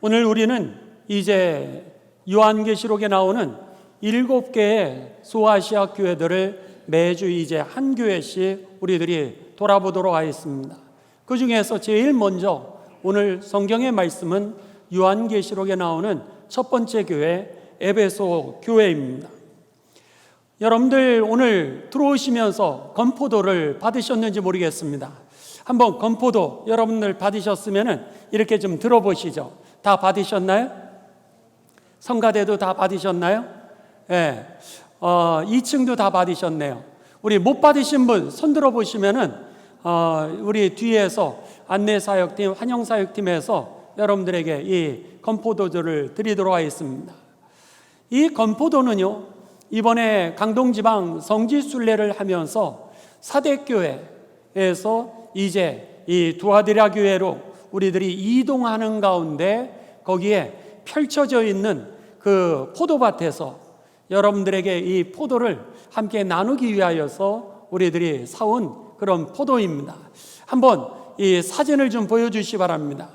오늘 우리는 이제 요한계시록에 나오는 7개의 소아시아 교회들을 매주 이제 한 교회씩 우리들이 돌아보도록 하겠습니다. 그 중에서 제일 먼저 오늘 성경의 말씀은 요한계시록에 나오는 첫 번째 교회 에베소 교회입니다. 여러분들 오늘 들어오시면서 건포도를 받으셨는지 모르겠습니다. 한번 건포도 여러분들 받으셨으면 이렇게 좀 들어보시죠. 다 받으셨나요? 성가대도 다 받으셨나요? 예. 2층도 다 받으셨네요. 우리 못 받으신 분 손 들어보시면은 우리 뒤에서 안내사역팀, 환영사역팀에서 여러분들에게 이 건포도들을 드리도록 하겠습니다. 이 건포도는요, 이번에 강동지방 성지순례를 하면서 사대교회에서 이제 이 두아디라 교회로 우리들이 이동하는 가운데 거기에 펼쳐져 있는 그 포도밭에서 여러분들에게 이 포도를 함께 나누기 위하여서 우리들이 사온 그런 포도입니다. 한번 이 사진을 좀 보여주시기 바랍니다.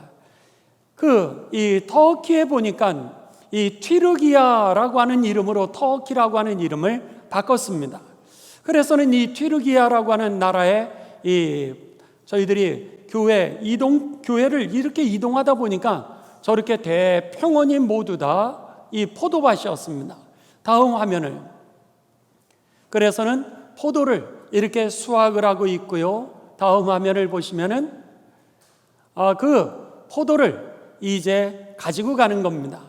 이 터키에 보니까 이 튀르기아라고 하는 이름으로 터키라고 하는 이름을 바꿨습니다. 그래서는 이 튀르기아라고 하는 나라에 저희들이 교회를 이렇게 이동하다 보니까 저렇게 대평원이 모두 다 이 포도밭이었습니다. 다음 화면을. 그래서는 포도를 이렇게 수확을 하고 있고요. 다음 화면을 보시면은 그 포도를 이제 가지고 가는 겁니다.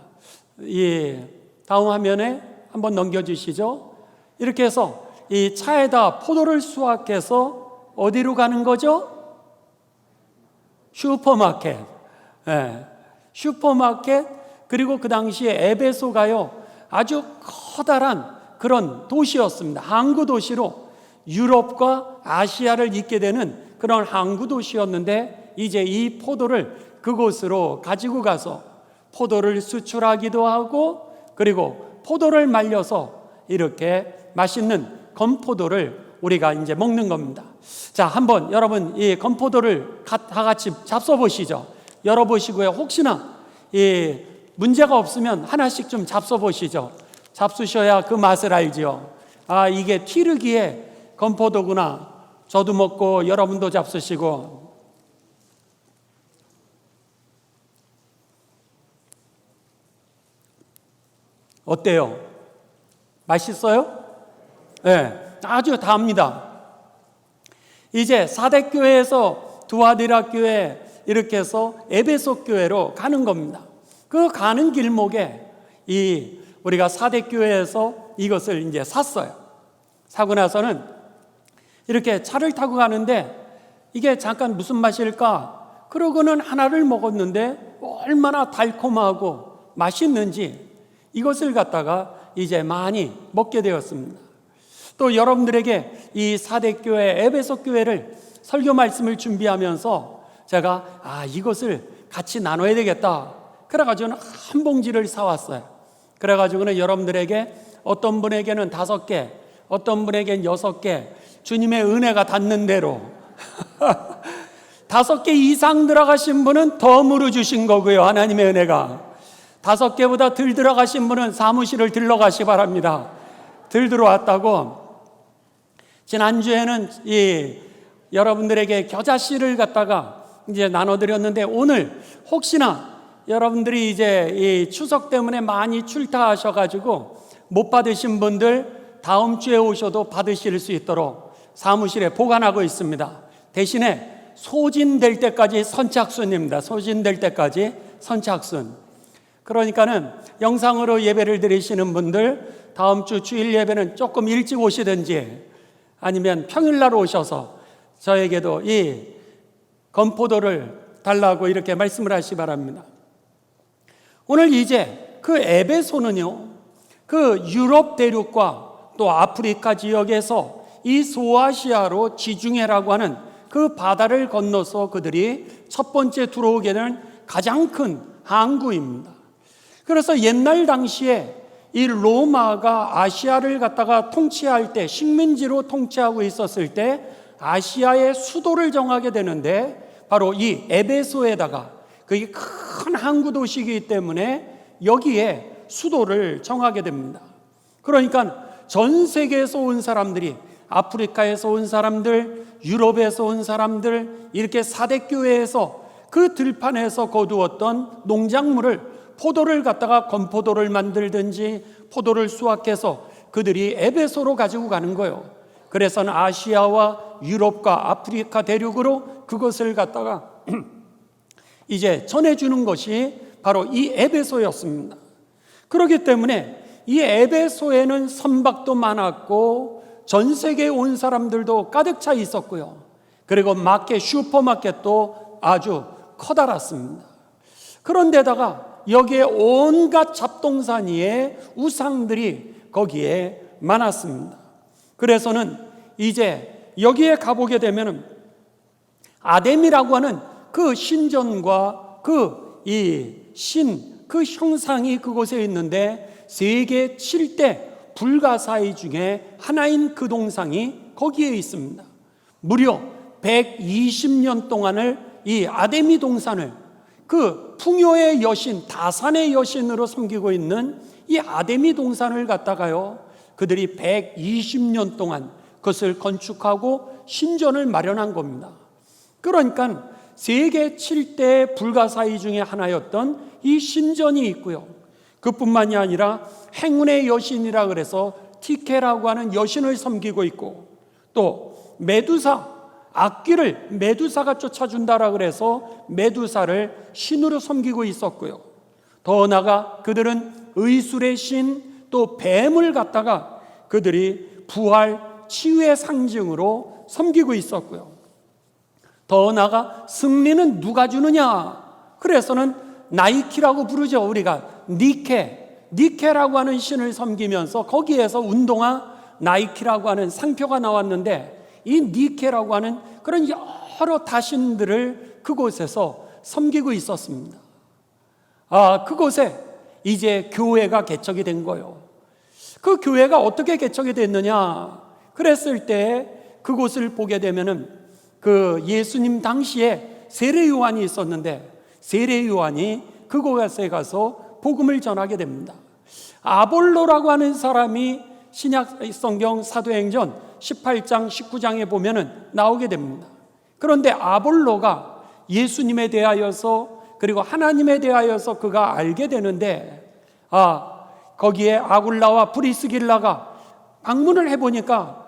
다음 화면에 한번 넘겨주시죠. 이렇게 해서 이 차에다 포도를 수확해서 어디로 가는 거죠? 슈퍼마켓. 네. 슈퍼마켓. 그리고 그 당시에 에베소가요, 아주 커다란 그런 도시였습니다. 항구 도시로 유럽과 아시아를 잇게 되는 그런 항구 도시였는데, 이제 이 포도를 그곳으로 가지고 가서 포도를 수출하기도 하고, 그리고 포도를 말려서 이렇게 맛있는 건포도를 우리가 이제 먹는 겁니다. 자, 한번 여러분 이 건포도를 다 같이 잡숴보시죠. 열어보시고요. 혹시나 문제가 없으면 하나씩 좀 잡숴보시죠. 잡수셔야 그 맛을 알지요. 이게 튀르기의 건포도구나. 저도 먹고 여러분도 잡수시고. 어때요? 맛있어요? 네, 아주 답니다. 이제 사대교회에서 두아디라 교회 이렇게 해서 에베소 교회로 가는 겁니다. 그 가는 길목에 우리가 사대교회에서 이것을 이제 샀어요. 사고 나서는 이렇게 차를 타고 가는데 이게 잠깐 무슨 맛일까? 그러고는 하나를 먹었는데 얼마나 달콤하고 맛있는지 이것을 갖다가 이제 많이 먹게 되었습니다. 또 여러분들에게 이 사대교회 에베소 교회를 설교 말씀을 준비하면서 제가 이것을 같이 나눠야 되겠다. 그래가지고는 한 봉지를 사왔어요. 그래가지고는 여러분들에게 어떤 분에게는 5개, 어떤 분에게는 6개, 주님의 은혜가 닿는 대로 5개 이상 들어가신 분은 덤으로 주신 거고요. 하나님의 은혜가 5개보다 덜 들어가신 분은 사무실을 들러가시 바랍니다. 덜 들어왔다고. 지난주에는 여러분들에게 겨자씨를 갖다가 이제 나눠드렸는데, 오늘 혹시나 여러분들이 이제 이 추석 때문에 많이 출타하셔가지고 못 받으신 분들 다음 주에 오셔도 받으실 수 있도록 사무실에 보관하고 있습니다. 대신에 소진될 때까지 선착순입니다. 소진될 때까지 선착순. 그러니까는 영상으로 예배를 드리시는 분들 다음 주 주일 예배는 조금 일찍 오시든지 아니면 평일날 오셔서 저에게도 이 건포도를 달라고 이렇게 말씀을 하시기 바랍니다. 오늘 이제 그 에베소는요, 그 유럽 대륙과 또 아프리카 지역에서 이 소아시아로 지중해라고 하는 그 바다를 건너서 그들이 첫 번째 들어오게 되는 가장 큰 항구입니다. 그래서 옛날 당시에 이 로마가 아시아를 갖다가 통치할 때, 식민지로 통치하고 있었을 때 아시아의 수도를 정하게 되는데 바로 이 에베소에다가 그게 큰 항구 도시이기 때문에 여기에 수도를 정하게 됩니다. 그러니까 전 세계에서 온 사람들이, 아프리카에서 온 사람들, 유럽에서 온 사람들, 이렇게 사대교회에서 그 들판에서 거두었던 농작물을, 포도를 갖다가 건포도를 만들든지 포도를 수확해서 그들이 에베소로 가지고 가는 거예요. 그래서는 아시아와 유럽과 아프리카 대륙으로 그것을 갖다가 이제 전해주는 것이 바로 이 에베소였습니다. 그렇기 때문에 이 에베소에는 선박도 많았고 전 세계에 온 사람들도 가득 차 있었고요. 그리고 마켓, 슈퍼마켓도 아주 커다랗습니다. 그런데다가 여기에 온갖 잡동사니의 우상들이 거기에 많았습니다. 그래서는 이제 여기에 가보게 되면 아뎀이라고 하는 그 신전과 그 형상이 그곳에 있는데 세계 7대 불가사의 중에 하나인 그 동상이 거기에 있습니다. 무려 120년 동안을 이 아데미 동산을 그 풍요의 여신, 다산의 여신으로 섬기고 있는 이 아데미 동산을 갖다가요, 그들이 120년 동안 그것을 건축하고 신전을 마련한 겁니다. 그러니까 세계 7대 불가사의 중에 하나였던 이 신전이 있고요. 그뿐만이 아니라 행운의 여신이라 그래서 티케라고 하는 여신을 섬기고 있고, 또 메두사, 악귀를 메두사가 쫓아준다라 그래서 메두사를 신으로 섬기고 있었고요. 더 나아가 그들은 의술의 신, 또 뱀을 갖다가 그들이 부활, 치유의 상징으로 섬기고 있었고요. 더 나아가 승리는 누가 주느냐? 그래서는 나이키라고 부르죠. 우리가 니케라고 하는 신을 섬기면서 거기에서 운동화 나이키라고 하는 상표가 나왔는데, 이 니케라고 하는 그런 여러 다신들을 그곳에서 섬기고 있었습니다. 그곳에 이제 교회가 개척이 된 거예요. 그 교회가 어떻게 개척이 됐느냐? 그랬을 때 그곳을 보게 되면은 그 예수님 당시에 세례 요한이 있었는데, 세례 요한이 그곳에 가서 복음을 전하게 됩니다. 아볼로라고 하는 사람이 신약 성경 사도행전 18장 19장에 보면은 나오게 됩니다. 그런데 아볼로가 예수님에 대하여서, 그리고 하나님에 대하여서 그가 알게 되는데, 거기에 아굴라와 브리스길라가 방문을 해보니까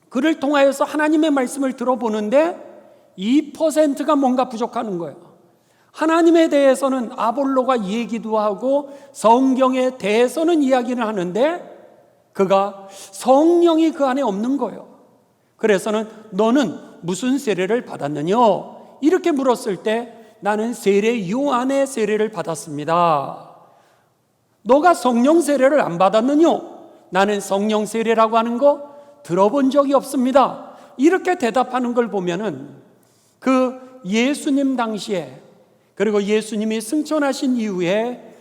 그를 통하여서 하나님의 말씀을 들어보는데 2%가 뭔가 부족하는 거예요. 하나님에 대해서는 아볼로가 얘기도 하고 성경에 대해서는 이야기를 하는데 그가 성령이 그 안에 없는 거예요. 그래서는 너는 무슨 세례를 받았느냐? 이렇게 물었을 때 나는 세례 요한의 세례를 받았습니다. 너가 성령 세례를 안 받았느냐? 나는 성령 세례라고 하는 거 들어본 적이 없습니다. 이렇게 대답하는 걸 보면은 그 예수님 당시에, 그리고 예수님이 승천하신 이후에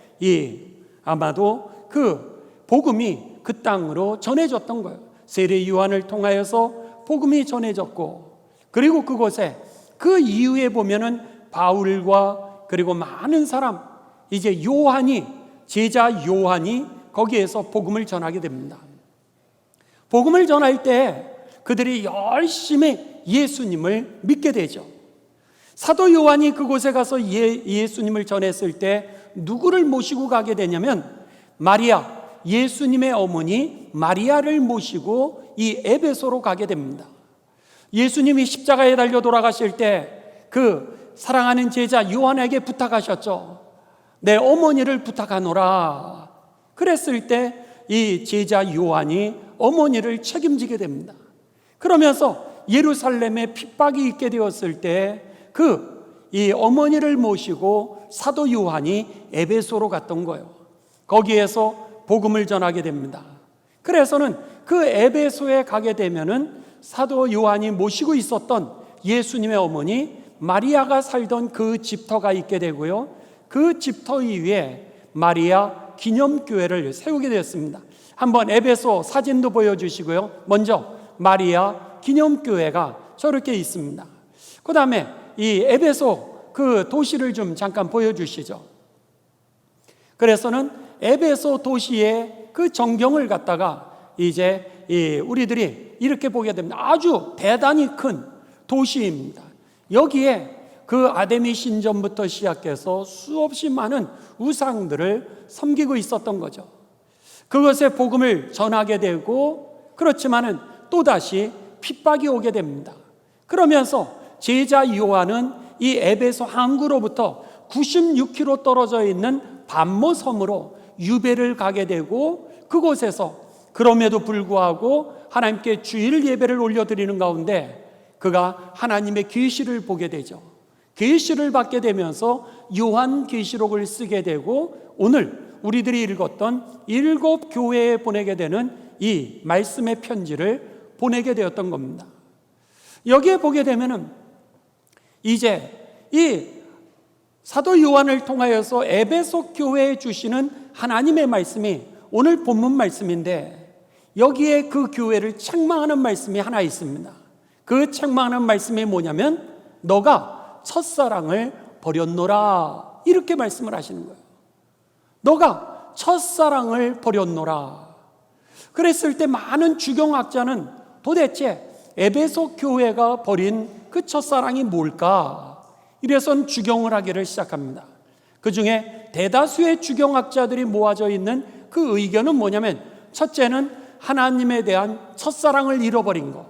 아마도 그 복음이 그 땅으로 전해졌던 거예요. 세례 요한을 통하여서 복음이 전해졌고, 그리고 그곳에 그 이후에 보면은 바울과 그리고 많은 사람, 이제 제자 요한이 거기에서 복음을 전하게 됩니다. 복음을 전할 때 그들이 열심히 예수님을 믿게 되죠. 사도 요한이 그곳에 가서 예수님을 전했을 때 누구를 모시고 가게 되냐면 마리아, 예수님의 어머니 마리아를 모시고 이 에베소로 가게 됩니다. 예수님이 십자가에 달려 돌아가실 때 그 사랑하는 제자 요한에게 부탁하셨죠. 내 어머니를 부탁하노라. 그랬을 때 이 제자 요한이 어머니를 책임지게 됩니다. 그러면서 예루살렘에 핍박이 있게 되었을 때 이 어머니를 모시고 사도 요한이 에베소로 갔던 거예요. 거기에서 복음을 전하게 됩니다. 그래서는 그 에베소에 가게 되면은 사도 요한이 모시고 있었던 예수님의 어머니 마리아가 살던 그 집터가 있게 되고요. 그 집터 위에 마리아 기념교회를 세우게 되었습니다. 한번 에베소 사진도 보여주시고요. 먼저 마리아 기념교회가 저렇게 있습니다. 그 다음에 이 에베소 그 도시를 좀 잠깐 보여주시죠. 그래서는 에베소 도시의 그 전경을 갖다가 이제 우리들이 이렇게 보게 됩니다. 아주 대단히 큰 도시입니다. 여기에 그 아데미 신전부터 시작해서 수없이 많은 우상들을 섬기고 있었던 거죠. 그것의 복음을 전하게 되고, 그렇지만은 또다시 핍박이 오게 됩니다. 그러면서 제자 요한은 이 에베소 항구로부터 96km 떨어져 있는 반모 섬으로 유배를 가게 되고, 그곳에서 그럼에도 불구하고 하나님께 주일 예배를 올려드리는 가운데 그가 하나님의 계시를 보게 되죠. 계시를 받게 되면서 요한 계시록을 쓰게 되고, 오늘 우리들이 읽었던 7 교회에 보내게 되는 이 말씀의 편지를 보내게 되었던 겁니다. 여기에 보게 되면은 이제 이 사도 요한을 통하여서 에베소 교회에 주시는 하나님의 말씀이 오늘 본문 말씀인데, 여기에 그 교회를 책망하는 말씀이 하나 있습니다. 그 책망하는 말씀이 뭐냐면, 너가 첫사랑을 버렸노라, 이렇게 말씀을 하시는 거예요. 너가 첫사랑을 버렸노라. 그랬을 때 많은 주경학자는 도대체 에베소 교회가 버린 그 첫사랑이 뭘까? 이래서 주경을 하기를 시작합니다. 그 중에 대다수의 주경학자들이 모아져 있는 그 의견은 뭐냐면, 첫째는 하나님에 대한 첫사랑을 잃어버린 것,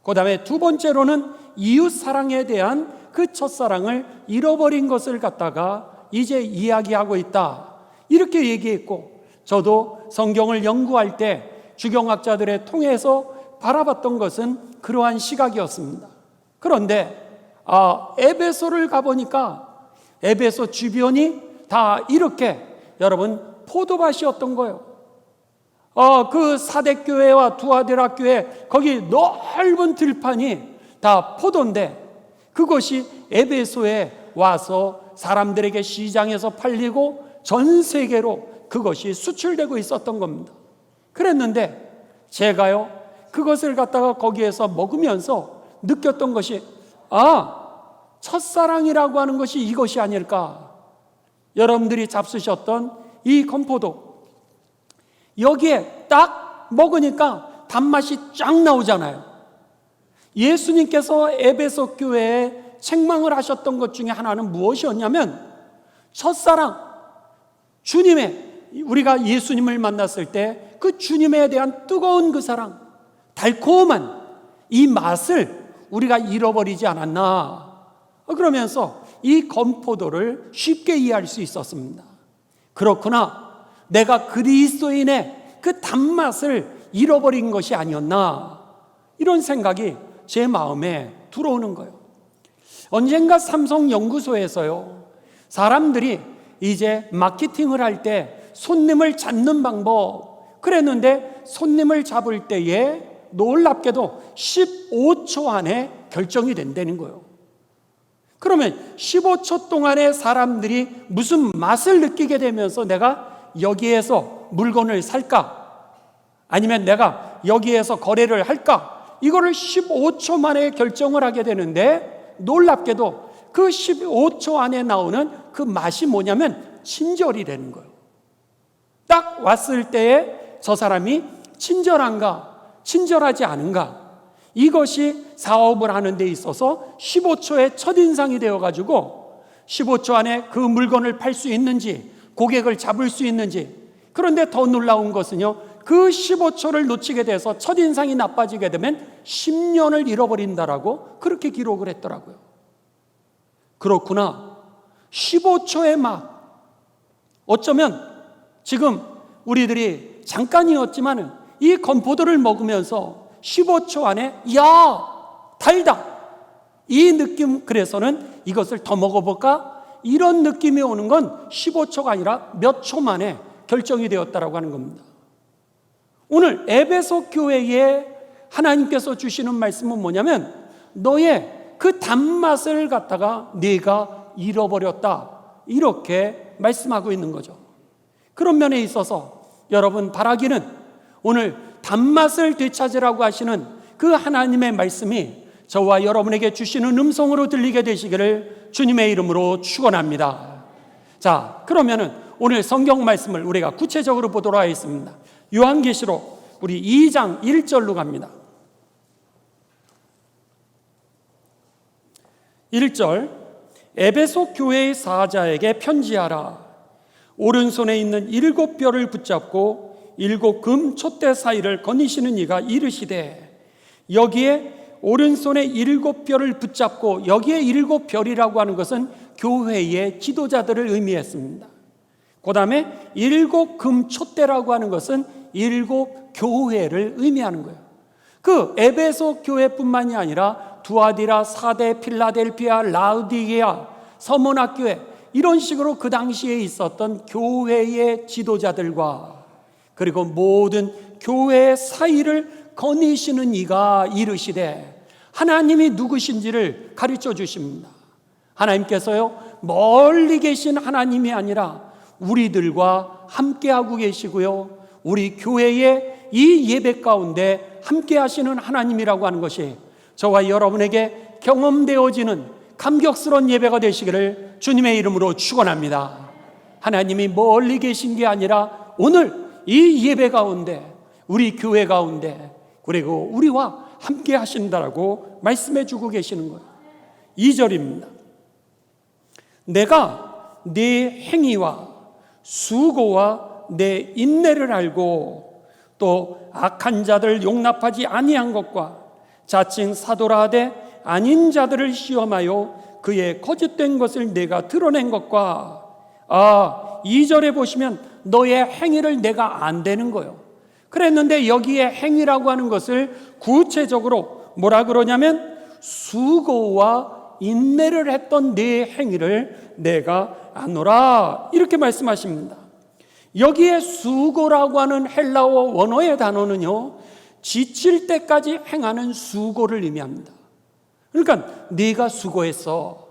그 다음에 두 번째로는 이웃사랑에 대한 그 첫사랑을 잃어버린 것을 갖다가 이제 이야기하고 있다, 이렇게 얘기했고, 저도 성경을 연구할 때 주경학자들에 통해서 바라봤던 것은 그러한 시각이었습니다. 그런데 에베소를 가보니까 에베소 주변이 다 이렇게 여러분 포도밭이었던 거예요. 그 사대교회와 두아디라 교회, 거기 넓은 들판이 다 포도인데, 그것이 에베소에 와서 사람들에게 시장에서 팔리고 전 세계로 그것이 수출되고 있었던 겁니다. 그랬는데 제가요, 그것을 갖다가 거기에서 먹으면서 느꼈던 것이, 첫사랑이라고 하는 것이 이것이 아닐까. 여러분들이 잡수셨던 이 건포도, 여기에 딱 먹으니까 단맛이 쫙 나오잖아요. 예수님께서 에베소 교회에 책망을 하셨던 것 중에 하나는 무엇이었냐면, 첫사랑, 주님의, 우리가 예수님을 만났을 때 그 주님에 대한 뜨거운 그 사랑, 달콤한 이 맛을 우리가 잃어버리지 않았나. 그러면서 이 건포도를 쉽게 이해할 수 있었습니다. 그렇구나, 내가 그리스도인의 그 단맛을 잃어버린 것이 아니었나, 이런 생각이 제 마음에 들어오는 거예요. 언젠가 삼성연구소에서요, 사람들이 이제 마케팅을 할 때 손님을 잡는 방법 그랬는데, 손님을 잡을 때에 놀랍게도 15초 안에 결정이 된다는 거예요. 그러면 15초 동안에 사람들이 무슨 맛을 느끼게 되면서 내가 여기에서 물건을 살까, 아니면 내가 여기에서 거래를 할까, 이거를 15초 만에 결정을 하게 되는데, 놀랍게도 그 15초 안에 나오는 그 맛이 뭐냐면 친절이라는 거예요. 딱 왔을 때에 저 사람이 친절한가, 친절하지 않은가, 이것이 사업을 하는 데 있어서 15초의 첫인상이 되어가지고 15초 안에 그 물건을 팔 수 있는지, 고객을 잡을 수 있는지. 그런데 더 놀라운 것은요, 그 15초를 놓치게 돼서 첫인상이 나빠지게 되면 10년을 잃어버린다라고 그렇게 기록을 했더라고요. 그렇구나, 15초의 맛. 어쩌면 지금 우리들이 잠깐이었지만 이 건포도를 먹으면서 15초 안에 달다, 이 느낌, 그래서는 이것을 더 먹어볼까, 이런 느낌이 오는 건 15초가 아니라 몇 초 만에 결정이 되었다라고 하는 겁니다. 오늘 에베소 교회에 하나님께서 주시는 말씀은 뭐냐면, 너의 그 단맛을 갖다가 네가 잃어버렸다, 이렇게 말씀하고 있는 거죠. 그런 면에 있어서 여러분 바라기는, 오늘 단맛을 되찾으라고 하시는 그 하나님의 말씀이 저와 여러분에게 주시는 음성으로 들리게 되시기를 주님의 이름으로 축원합니다. 자, 그러면은 오늘 성경 말씀을 우리가 구체적으로 보도록 하겠습니다. 요한계시록 우리 2장 1절로 갑니다. 1절, 에베소 교회의 사자에게 편지하라. 오른손에 있는 7별을 붙잡고 7금 촛대 사이를 거니시는 이가 이르시되, 여기에 오른손에 7별을 붙잡고, 여기에 7별이라고 하는 것은 교회의 지도자들을 의미했습니다. 그 다음에 7금 촛대라고 하는 것은 7교회를 의미하는 거예요. 그 에베소 교회뿐만이 아니라 두아디라, 사대, 필라델피아, 라우디게아, 서문학교회, 이런 식으로 그 당시에 있었던 교회의 지도자들과 그리고 모든 교회의 사이를 거니시는 이가 이르시되, 하나님이 누구신지를 가르쳐 주십니다. 하나님께서요, 멀리 계신 하나님이 아니라 우리들과 함께하고 계시고요, 우리 교회의 이 예배 가운데 함께 하시는 하나님이라고 하는 것이 저와 여러분에게 경험되어지는 감격스러운 예배가 되시기를 주님의 이름으로 축원합니다. 하나님이 멀리 계신 게 아니라 오늘 이 예배 가운데, 우리 교회 가운데, 그리고 우리와 함께 하신다라고 말씀해 주고 계시는 거예요. 2절입니다. 내가 네 행위와 수고와 내 인내를 알고 또 악한 자들 용납하지 아니한 것과 자칭 사도라 하되 아닌 자들을 시험하여 그의 거짓된 것을 내가 드러낸 것과, 2절에 보시면 너의 행위를 내가 안다는 거예요. 그랬는데 여기에 행위라고 하는 것을 구체적으로 뭐라 그러냐면 수고와 인내를 했던 네 행위를 내가 아노라, 이렇게 말씀하십니다. 여기에 수고라고 하는 헬라어 원어의 단어는요, 지칠 때까지 행하는 수고를 의미합니다. 그러니까 네가 수고했어,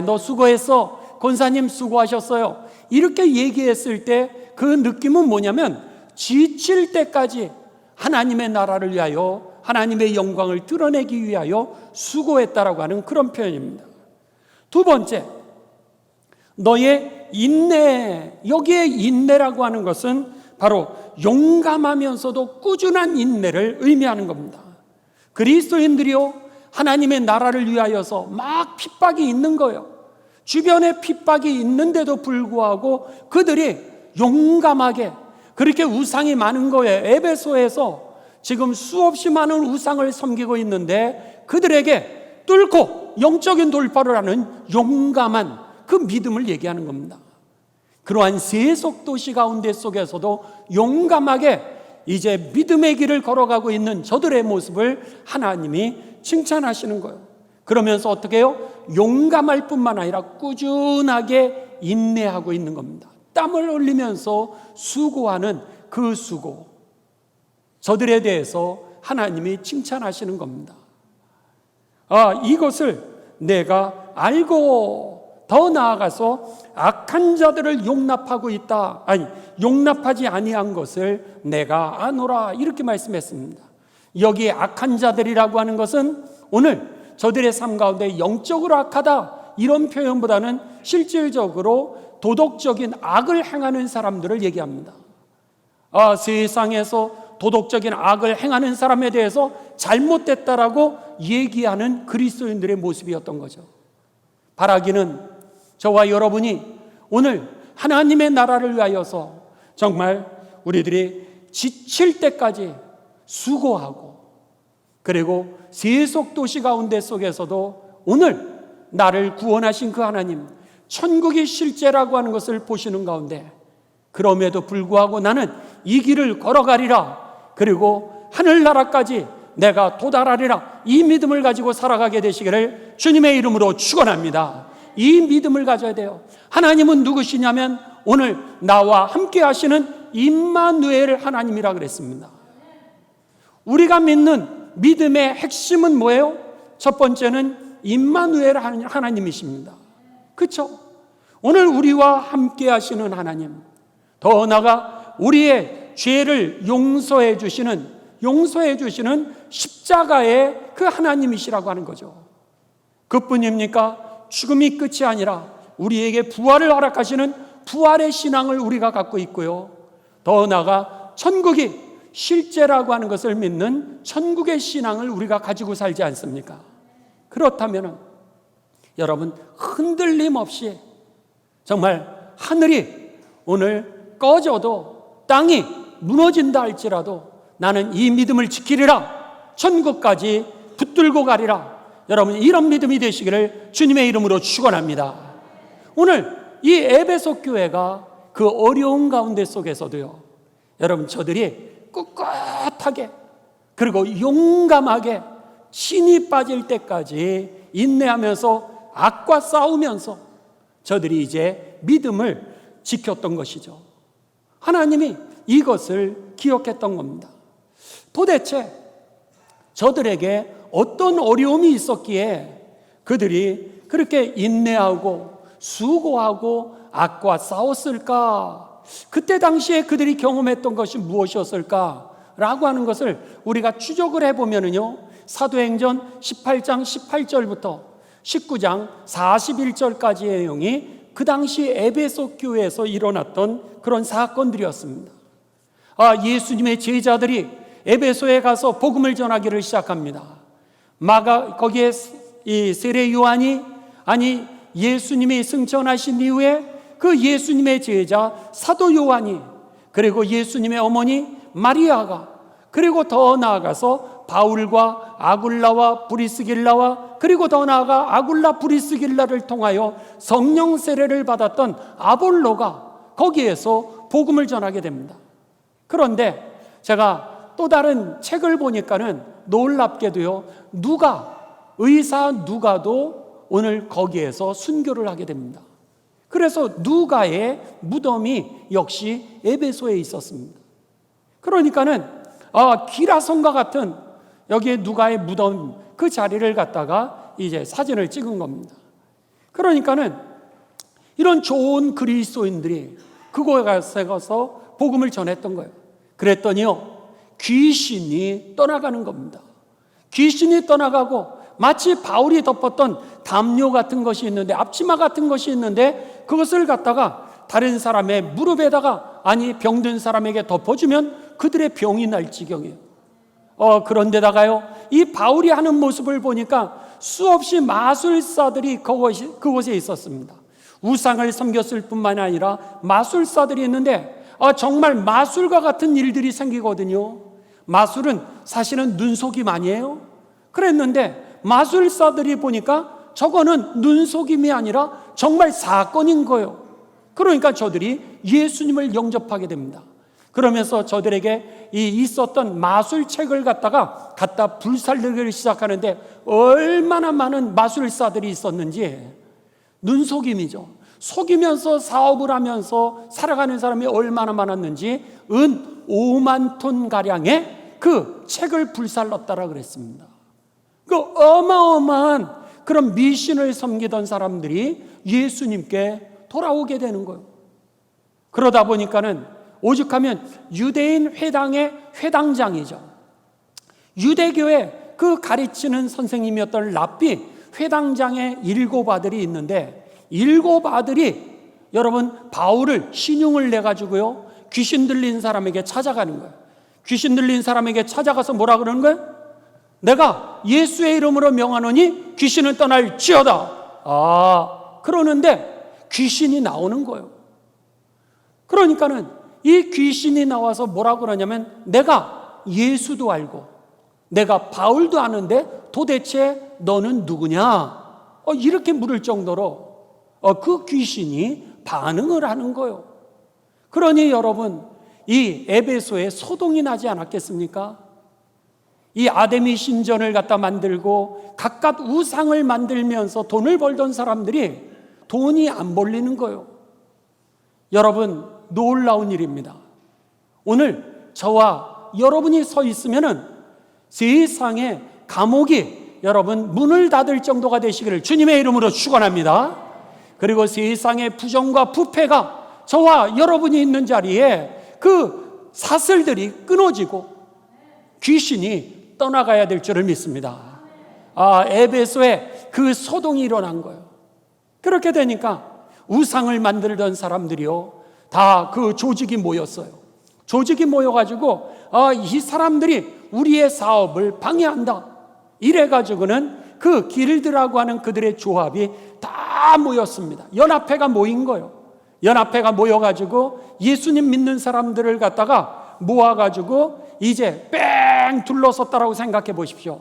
너 수고했어, 권사님 수고하셨어요, 이렇게 얘기했을 때 그 느낌은 뭐냐면 지칠 때까지 하나님의 나라를 위하여, 하나님의 영광을 드러내기 위하여 수고했다라고 하는 그런 표현입니다. 두 번째, 너의 인내. 여기에 인내라고 하는 것은 바로 용감하면서도 꾸준한 인내를 의미하는 겁니다. 그리스도인들이요, 하나님의 나라를 위하여서 막 핍박이 있는 거예요. 주변에 핍박이 있는데도 불구하고 그들이 용감하게, 그렇게 우상이 많은 거예요. 에베소에서 지금 수없이 많은 우상을 섬기고 있는데 그들에게 뚫고 영적인 돌파를 하는 용감한 그 믿음을 얘기하는 겁니다. 그러한 세속 도시 가운데 속에서도 용감하게 이제 믿음의 길을 걸어가고 있는 저들의 모습을 하나님이 칭찬하시는 거예요. 그러면서 어떻게 해요? 용감할 뿐만 아니라 꾸준하게 인내하고 있는 겁니다. 땀을 흘리면서 수고하는 그 수고, 저들에 대해서 하나님이 칭찬하시는 겁니다. 이것을 내가 알고 더 나아가서 악한 자들을 용납하고 있다, 용납하지 아니한 것을 내가 아노라, 이렇게 말씀했습니다. 여기에 악한 자들이라고 하는 것은 오늘 저들의 삶 가운데 영적으로 악하다, 이런 표현보다는 실질적으로 도덕적인 악을 행하는 사람들을 얘기합니다. 세상에서 도덕적인 악을 행하는 사람에 대해서 잘못됐다라고 얘기하는 그리스도인들의 모습이었던 거죠. 바라기는 저와 여러분이 오늘 하나님의 나라를 위하여서 정말 우리들이 지칠 때까지 수고하고, 그리고 세속 도시 가운데 속에서도 오늘 나를 구원하신 그 하나님, 천국이 실제라고 하는 것을 보시는 가운데 그럼에도 불구하고 나는 이 길을 걸어가리라, 그리고 하늘나라까지 내가 도달하리라, 이 믿음을 가지고 살아가게 되시기를 주님의 이름으로 축원합니다. 이 믿음을 가져야 돼요. 하나님은 누구시냐면 오늘 나와 함께 하시는 임마누엘 하나님이라 그랬습니다. 우리가 믿는 믿음의 핵심은 뭐예요? 첫 번째는 임마누엘 하나님이십니다. 그렇죠? 오늘 우리와 함께 하시는 하나님, 더 나아가 우리의 죄를 용서해 주시는 십자가의 그 하나님이시라고 하는 거죠. 그뿐입니까? 죽음이 끝이 아니라 우리에게 부활을 허락하시는 부활의 신앙을 우리가 갖고 있고요. 더 나아가 천국이 실제라고 하는 것을 믿는 천국의 신앙을 우리가 가지고 살지 않습니까? 그렇다면 여러분, 흔들림 없이 정말 하늘이 오늘 꺼져도 땅이 무너진다 할지라도 나는 이 믿음을 지키리라, 천국까지 붙들고 가리라. 여러분, 이런 믿음이 되시기를 주님의 이름으로 축원합니다. 오늘 이 에베소 교회가 그 어려운 가운데 속에서도요, 여러분, 저들이 꿋꿋하게 그리고 용감하게 신이 빠질 때까지 인내하면서 악과 싸우면서 저들이 이제 믿음을 지켰던 것이죠. 하나님이 이것을 기억했던 겁니다. 도대체 저들에게 어떤 어려움이 있었기에 그들이 그렇게 인내하고 수고하고 악과 싸웠을까? 그때 당시에 그들이 경험했던 것이 무엇이었을까? 라고 하는 것을 우리가 추적을 해보면요, 사도행전 18장 18절부터 19장 41절까지의 내용이 그 당시 에베소 교회에서 일어났던 그런 사건들이었습니다. 예수님의 제자들이 에베소에 가서 복음을 전하기를 시작합니다. 거기에 이 세례 요한이, 예수님이 승천하신 이후에 그 예수님의 제자 사도 요한이, 그리고 예수님의 어머니 마리아가, 그리고 더 나아가서 바울과 아굴라와 브리스길라와, 그리고 더 나아가 아굴라 브리스길라를 통하여 성령 세례를 받았던 아볼로가 거기에서 복음을 전하게 됩니다. 그런데 제가 또 다른 책을 보니까는 놀랍게도요, 의사 누가도 오늘 거기에서 순교를 하게 됩니다. 그래서 누가의 무덤이 역시 에베소에 있었습니다. 그러니까는 기라성과 같은 여기에 누가의 무덤 그 자리를 갖다가 이제 사진을 찍은 겁니다. 그러니까는 이런 좋은 그리스도인들이 그곳에 가서 복음을 전했던 거예요. 그랬더니요, 귀신이 떠나가는 겁니다. 귀신이 떠나가고 마치 바울이 덮었던 담요 같은 것이 있는데, 앞치마 같은 것이 있는데 그것을 갖다가 다른 사람의 무릎에다가, 병든 사람에게 덮어주면 그들의 병이 날 지경이에요. 그런데다가요, 이 바울이 하는 모습을 보니까 수없이 마술사들이 그곳에 있었습니다. 우상을 섬겼을 뿐만 아니라 마술사들이 있는데 정말 마술과 같은 일들이 생기거든요. 마술은 사실은 눈속임 아니에요? 그랬는데 마술사들이 보니까 저거는 눈속임이 아니라 정말 사건인 거예요. 그러니까 저들이 예수님을 영접하게 됩니다. 그러면서 저들에게 있었던 마술책을 갖다 불살르기를 시작하는데, 얼마나 많은 마술사들이 있었는지, 눈속임이죠. 속이면서 사업을 하면서 살아가는 사람이 얼마나 많았는지, 은 5만 톤 가량의 그 책을 불살랐다라 그랬습니다. 그 어마어마한 그런 미신을 섬기던 사람들이 예수님께 돌아오게 되는 거예요. 그러다 보니까는 오죽하면 유대인 회당의 회당장이죠. 유대교의 그 가르치는 선생님이었던 랍비 회당장의 7 아들이 있는데, 7 아들이 여러분 바울을 신용을 내가지고요, 귀신 들린 사람에게 찾아가는 거예요. 귀신 들린 사람에게 찾아가서 뭐라 그러는 거예요? 내가 예수의 이름으로 명하노니 귀신은 떠날지어다. 그러는데 귀신이 나오는 거예요. 그러니까는 이 귀신이 나와서 뭐라 그러냐면, 내가 예수도 알고 내가 바울도 아는데 도대체 너는 누구냐? 이렇게 물을 정도로 그 귀신이 반응을 하는 거예요. 그러니 여러분, 이 에베소에 소동이 나지 않았겠습니까? 이 아데미 신전을 갖다 만들고 각각 우상을 만들면서 돈을 벌던 사람들이 돈이 안 벌리는 거예요. 여러분, 놀라운 일입니다. 오늘 저와 여러분이 서 있으면은 세상에 감옥이 여러분 문을 닫을 정도가 되시기를 주님의 이름으로 축원합니다. 그리고 세상의 부정과 부패가 저와 여러분이 있는 자리에 그 사슬들이 끊어지고 귀신이 떠나가야 될 줄을 믿습니다. 에베소에 그 소동이 일어난 거예요. 그렇게 되니까 우상을 만들던 사람들이요, 다 그 조직이 모였어요. 조직이 모여가지고 이 사람들이 우리의 사업을 방해한다, 이래가지고는 그 길드라고 하는 그들의 조합이 다 모였습니다. 연합회가 모인 거예요. 연합회가 모여가지고 예수님 믿는 사람들을 갖다가 모아가지고 이제 뺑 둘러섰다라고 생각해 보십시오.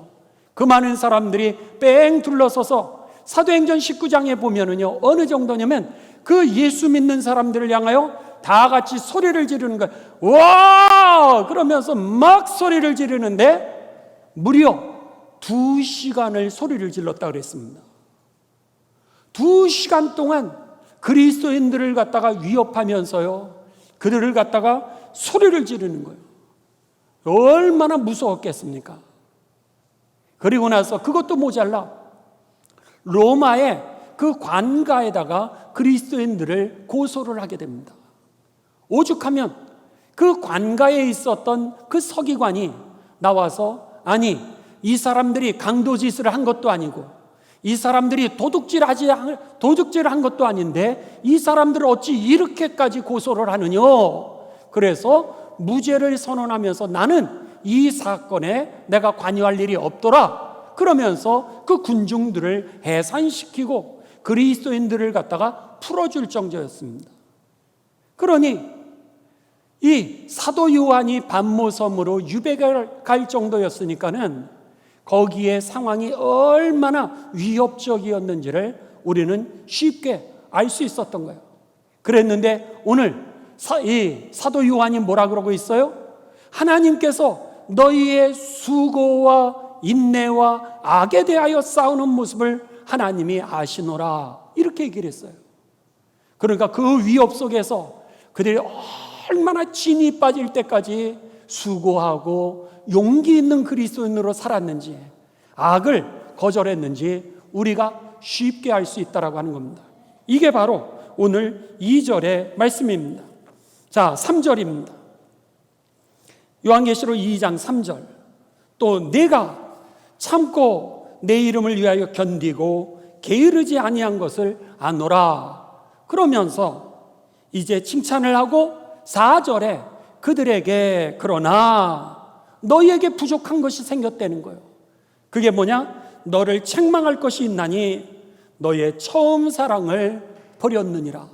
그 많은 사람들이 뺑 둘러서서 사도행전 19장에 보면은요, 어느 정도냐면 그 예수 믿는 사람들을 향하여 다 같이 소리를 지르는 거예요. 와! 그러면서 막 소리를 지르는데 무려 2시간을 소리를 질렀다 그랬습니다. 2시간 동안 그리스도인들을 갖다가 위협하면서요, 그들을 갖다가 소리를 지르는 거예요. 얼마나 무서웠겠습니까? 그리고 나서 그것도 모자라 로마의 그 관가에다가 그리스도인들을 고소를 하게 됩니다. 오죽하면 그 관가에 있었던 그 서기관이 나와서, 아니, 이 사람들이 강도짓을 한 것도 아니고 이 사람들이 도둑질을 한 것도 아닌데 이 사람들을 어찌 이렇게까지 고소를 하느냐, 그래서 무죄를 선언하면서 나는 이 사건에 내가 관여할 일이 없더라 그러면서 그 군중들을 해산시키고 그리스도인들을 갖다가 풀어줄 정도였습니다. 그러니 이 사도 요한이 반모섬으로 유배를 갈 정도였으니까는 거기에 상황이 얼마나 위협적이었는지를 우리는 쉽게 알 수 있었던 거예요. 그랬는데 오늘 이 사도 요한이 뭐라 그러고 있어요? 하나님께서 너희의 수고와 인내와 악에 대하여 싸우는 모습을 하나님이 아시노라, 이렇게 얘기를 했어요. 그러니까 그 위협 속에서 그들이 얼마나 진이 빠질 때까지 수고하고 용기 있는 그리스도인으로 살았는지, 악을 거절했는지 우리가 쉽게 알 수 있다라고 하는 겁니다. 이게 바로 오늘 2절의 말씀입니다. 자, 3절입니다. 요한계시록 2장 3절. 또 내가 참고 내 이름을 위하여 견디고 게으르지 아니한 것을 아노라. 그러면서 이제 칭찬을 하고 4절에 그들에게 그러나 너희에게 부족한 것이 생겼다는 거예요. 그게 뭐냐? 너를 책망할 것이 있나니 너의 처음 사랑을 버렸느니라.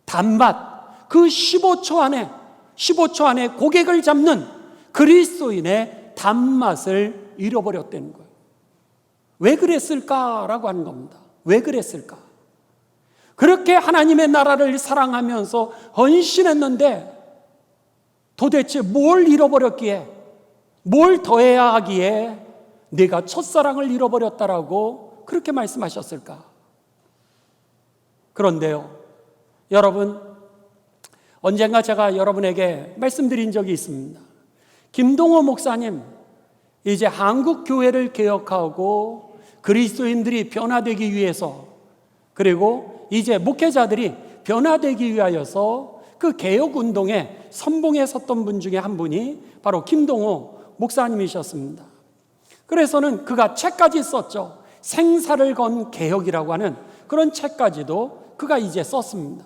단맛, 그 15초 안에 고객을 잡는 그리스도인의 단맛을 잃어버렸다는 거예요. 왜 그랬을까라고 하는 겁니다. 왜 그랬을까? 그렇게 하나님의 나라를 사랑하면서 헌신했는데 도대체 뭘 잃어버렸기에, 뭘 더해야 하기에 내가 첫사랑을 잃어버렸다라고 그렇게 말씀하셨을까? 그런데요, 여러분, 언젠가 제가 여러분에게 말씀드린 적이 있습니다. 김동호 목사님, 이제 한국 교회를 개혁하고 그리스도인들이 변화되기 위해서, 그리고 이제 목회자들이 변화되기 위하여서 그 개혁운동에 선봉에 섰던 분 중에 한 분이 바로 김동호 목사님이셨습니다. 그래서는 그가 책까지 썼죠. 생사를 건 개혁이라고 하는 그런 책까지도 그가 이제 썼습니다.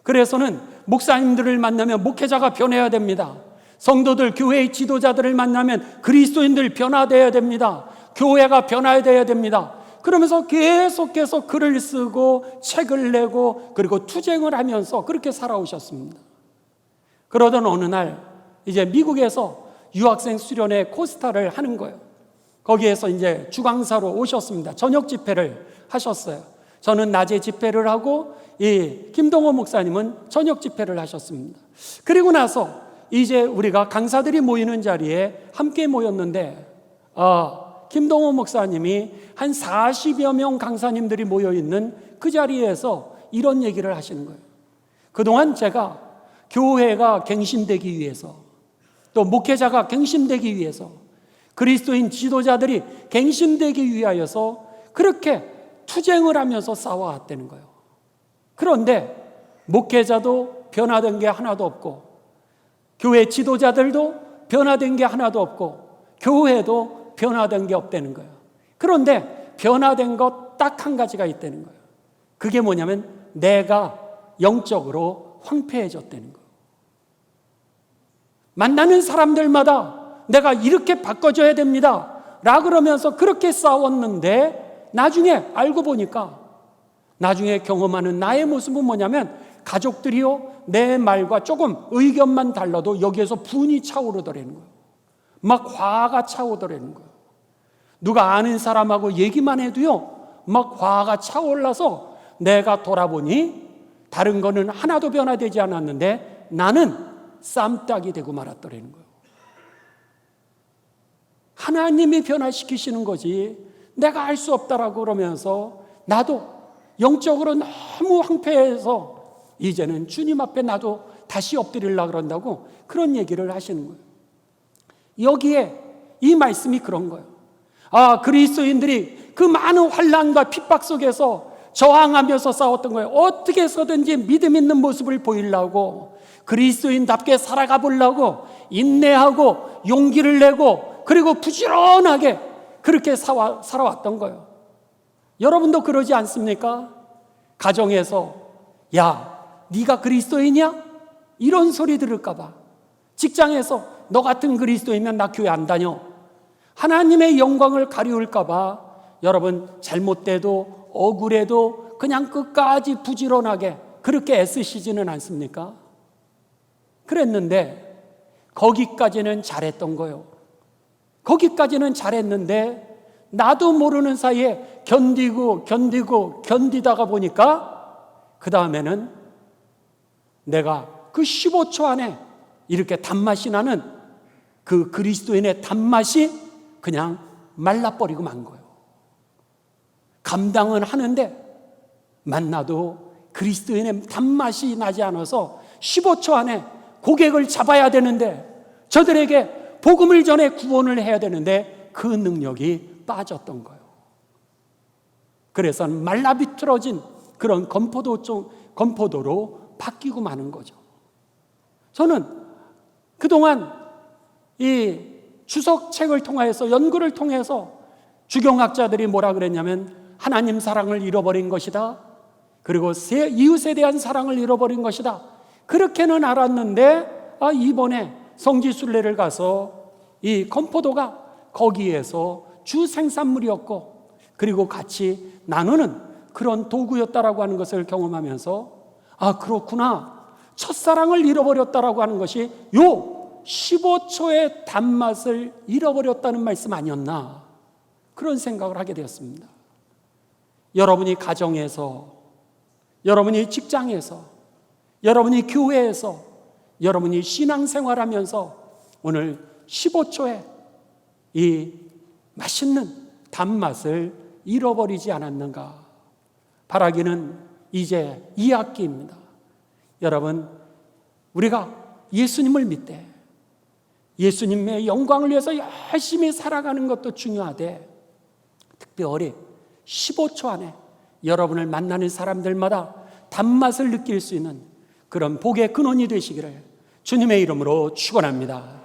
그래서는 목사님들을 만나면 목회자가 변해야 됩니다. 성도들, 교회의 지도자들을 만나면 그리스도인들 변화되어야 됩니다. 교회가 변화되어야 됩니다. 그러면서 계속해서 글을 쓰고 책을 내고 그리고 투쟁을 하면서 그렇게 살아오셨습니다. 그러던 어느 날 이제 미국에서 유학생 수련회 코스타를 하는 거예요. 거기에서 이제 주강사로 오셨습니다. 저녁 집회를 하셨어요. 저는 낮에 집회를 하고 이 김동호 목사님은 저녁 집회를 하셨습니다. 그리고 나서 이제 우리가 강사들이 모이는 자리에 함께 모였는데 김동호 목사님이 한 40여 명 강사님들이 모여있는 그 자리에서 이런 얘기를 하시는 거예요. 그동안 제가 교회가 갱신되기 위해서, 또 목회자가 갱신되기 위해서, 그리스도인 지도자들이 갱신되기 위하여서 그렇게 투쟁을 하면서 싸워왔다는 거예요. 그런데 목회자도 변화된 게 하나도 없고 교회 지도자들도 변화된 게 하나도 없고 교회도 변화된 게 없다는 거예요. 그런데 변화된 것 딱 한 가지가 있다는 거예요. 그게 뭐냐면 내가 영적으로 황폐해졌다는 거예요. 만나는 사람들마다 내가 이렇게 바꿔줘야 됩니다 라 그러면서 그렇게 싸웠는데 나중에 알고 보니까, 나중에 경험하는 나의 모습은 뭐냐면 가족들이요 내 말과 조금 의견만 달라도 여기에서 분이 차오르더라는 거예요. 막 화가 차오르더라는 거예요. 누가 아는 사람하고 얘기만 해도요 막 화가 차올라서 내가 돌아보니 다른 거는 하나도 변화되지 않았는데 나는 쌈딱이 되고 말았더라는 거예요. 하나님이 변화시키시는 거지 내가 할 수 없다라고 그러면서 나도 영적으로 너무 황폐해서 이제는 주님 앞에 나도 다시 엎드리려고 그런다고 그런 얘기를 하시는 거예요. 여기에 이 말씀이 그런 거예요. 그리스도인들이 그 많은 환난과 핍박 속에서 저항하면서 싸웠던 거예요. 어떻게 해서든지 믿음 있는 모습을 보이려고, 그리스도인답게 살아가 보려고 인내하고 용기를 내고 그리고 부지런하게 그렇게 살아왔던 거예요. 여러분도 그러지 않습니까? 가정에서 야, 네가 그리스도인이야? 이런 소리 들을까 봐. 직장에서 너 같은 그리스도인이면 나 교회 안 다녀. 하나님의 영광을 가리울까 봐 여러분 잘못돼도 억울해도 그냥 끝까지 부지런하게 그렇게 애쓰시지는 않습니까? 그랬는데 거기까지는 잘했던 거예요. 거기까지는 잘했는데 나도 모르는 사이에 견디다가 보니까 그 다음에는 내가 그 15초 안에 이렇게 단맛이 나는 그 그리스도인의 단맛이 그냥 말라버리고 만 거예요. 감당은 하는데 만나도 그리스도인의 단맛이 나지 않아서 15초 안에 고객을 잡아야 되는데, 저들에게 복음을 전해 구원을 해야 되는데 그 능력이 빠졌던 거예요. 그래서 말라비틀어진 그런 건포도로 바뀌고 마는 거죠. 저는 그동안 이 주석책을 통해서, 연구를 통해서 주경학자들이 뭐라 그랬냐면 하나님 사랑을 잃어버린 것이다. 그리고 이웃에 대한 사랑을 잃어버린 것이다. 그렇게는 알았는데 이번에 성지순례를 가서 이 건포도가 거기에서 주 생산물이었고 그리고 같이 나누는 그런 도구였다라고 하는 것을 경험하면서 그렇구나. 첫사랑을 잃어버렸다라고 하는 것이 요 15초의 단맛을 잃어버렸다는 말씀 아니었나, 그런 생각을 하게 되었습니다. 여러분이 가정에서, 여러분이 직장에서, 여러분이 교회에서, 여러분이 신앙생활하면서 오늘 15초의 이 맛있는 단맛을 잃어버리지 않았는가. 바라기는 이제 2학기입니다. 여러분, 우리가 예수님을 믿되 예수님의 영광을 위해서 열심히 살아가는 것도 중요하되, 특별히 15초 안에 여러분을 만나는 사람들마다 단맛을 느낄 수 있는 그런 복의 근원이 되시기를 주님의 이름으로 축원합니다.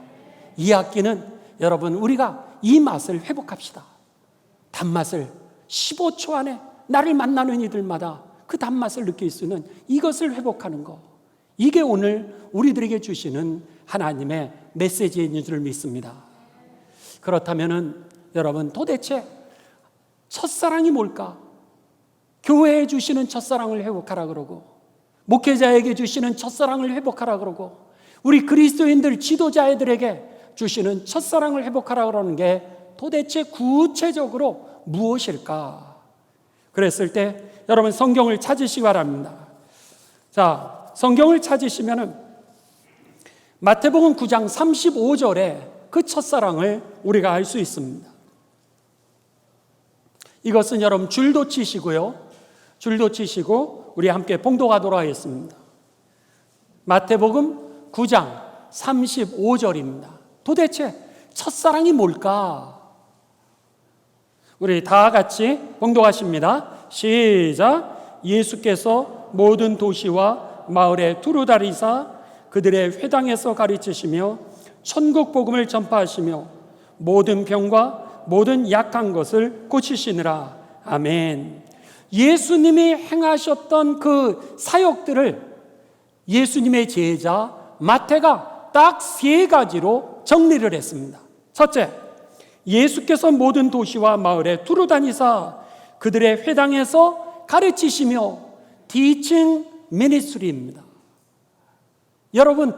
2학기는 여러분, 우리가 이 맛을 회복합시다. 단맛을 15초 안에 나를 만나는 이들마다 그 단맛을 느낄 수 있는 이것을 회복하는 것, 이게 오늘 우리들에게 주시는 하나님의 메시지인 줄 믿습니다. 그렇다면 여러분, 도대체 첫사랑이 뭘까? 교회에 주시는 첫사랑을 회복하라 그러고, 목회자에게 주시는 첫사랑을 회복하라 그러고, 우리 그리스도인들 지도자애들에게 주시는 첫사랑을 회복하라 그러는 게 도대체 구체적으로 무엇일까? 그랬을 때 여러분 성경을 찾으시기 바랍니다. 자, 성경을 찾으시면은 마태복음 9장 35절에 그 첫사랑을 우리가 알 수 있습니다. 이것은 여러분 줄도 치시고요. 줄도 치시고 우리 함께 봉독하도록 하겠습니다. 마태복음 9장 35절입니다. 도대체 첫사랑이 뭘까? 우리 다 같이 봉독하십니다. 시작. 예수께서 모든 도시와 마을에 두루 다니사 그들의 회당에서 가르치시며 천국 복음을 전파하시며 모든 병과 모든 약한 것을 고치시느라. 아멘. 예수님이 행하셨던 그 사역들을 예수님의 제자 마태가 딱 3가지로 정리를 했습니다. 첫째, 예수께서 모든 도시와 마을에 두루 다니사 그들의 회당에서 가르치시며 teaching ministry입니다. 여러분,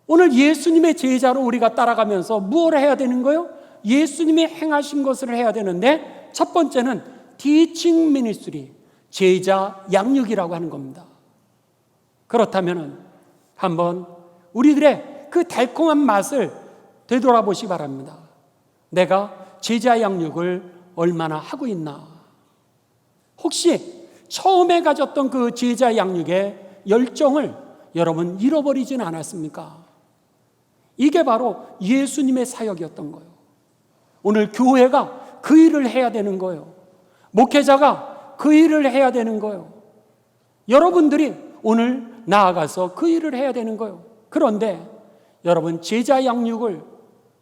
오늘 예수님의 제자로 우리가 따라가면서 무엇을 해야 되는 거예요? 예수님이 행하신 것을 해야 되는데, 첫 번째는 teaching ministry, 제자 양육이라고 하는 겁니다. 그렇다면 한번 우리들의 그 달콤한 맛을 되돌아보시기 바랍니다. 내가 제자 양육을 얼마나 하고 있나? 혹시 처음에 가졌던 그 제자 양육의 열정을 여러분 잃어버리지는 않았습니까? 이게 바로 예수님의 사역이었던 거예요. 오늘 교회가 그 일을 해야 되는 거예요. 목회자가 그 일을 해야 되는 거예요. 여러분들이 오늘 나아가서 그 일을 해야 되는 거예요. 그런데 여러분, 제자 양육을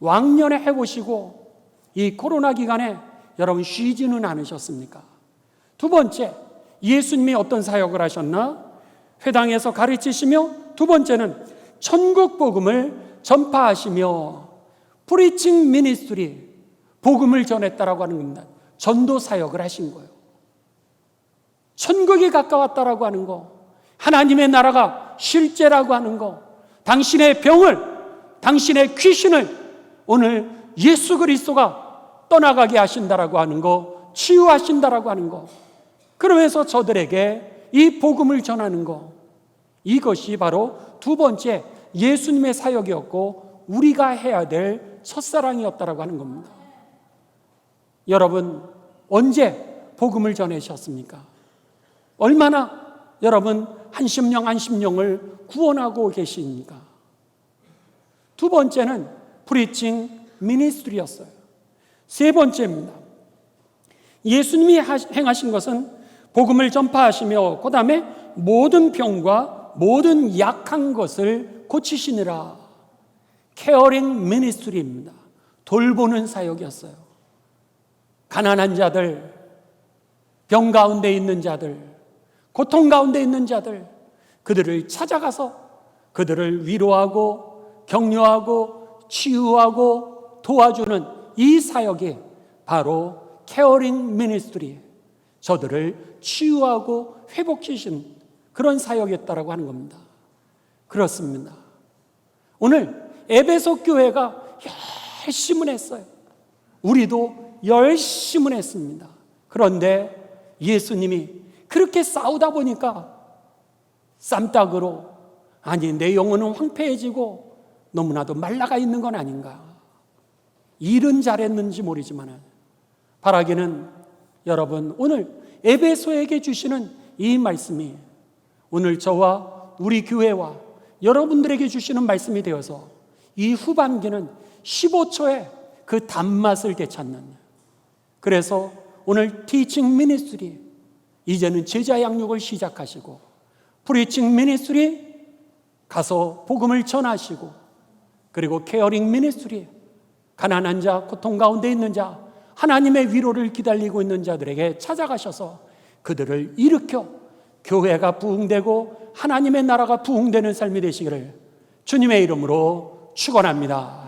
왕년에 해보시고 이 코로나 기간에 여러분 쉬지는 않으셨습니까? 두 번째, 예수님이 어떤 사역을 하셨나? 회당에서 가르치시며, 두 번째는 천국 복음을 전파하시며 preaching ministry, 복음을 전했다라고 하는 겁니다. 전도 사역을 하신 거예요. 천국이 가까웠다라고 하는 거, 하나님의 나라가 실제라고 하는 거, 당신의 병을, 당신의 귀신을 오늘 예수 그리스도가 떠나가게 하신다라고 하는 거, 치유하신다라고 하는 거, 그러면서 저들에게 이 복음을 전하는 거, 이것이 바로 두 번째 예수님의 사역이었고 우리가 해야 될 첫사랑이었다라고 하는 겁니다. 여러분, 언제 복음을 전하셨습니까? 얼마나 여러분 한 심령을 구원하고 계십니까? 두 번째는 preaching ministry였어요. 세 번째입니다. 예수님이 행하신 것은 복음을 전파하시며 그 다음에 모든 병과 모든 약한 것을 고치시느라. caring ministry입니다. 돌보는 사역이었어요. 가난한 자들, 병 가운데 있는 자들, 고통 가운데 있는 자들, 그들을 찾아가서 그들을 위로하고 격려하고 치유하고 도와주는 이 사역이 바로 caring ministry, 저들을 치유하고 회복시킨 그런 사역이었다라고 하는 겁니다. 그렇습니다. 오늘 에베소 교회가 열심히 했어요. 우리도 열심히 했습니다. 그런데 예수님이 그렇게 싸우다 보니까 쌈딱으로, 아니 내 영혼은 황폐해지고 너무나도 말라가 있는 건 아닌가. 일은 잘했는지 모르지만 바라기는 여러분, 오늘 에베소에게 주시는 이 말씀이 오늘 저와 우리 교회와 여러분들에게 주시는 말씀이 되어서 이 후반기는 15초에 그 단맛을 되찾는, 그래서 오늘 티칭 미니스트리, 이제는 제자 양육을 시작하시고 프리칭 미니스트리 가서 복음을 전하시고, 그리고 케어링 미니스트리 가난한 자, 고통 가운데 있는 자, 하나님의 위로를 기다리고 있는 자들에게 찾아가셔서 그들을 일으켜 교회가 부흥되고 하나님의 나라가 부흥되는 삶이 되시기를 주님의 이름으로 축원합니다.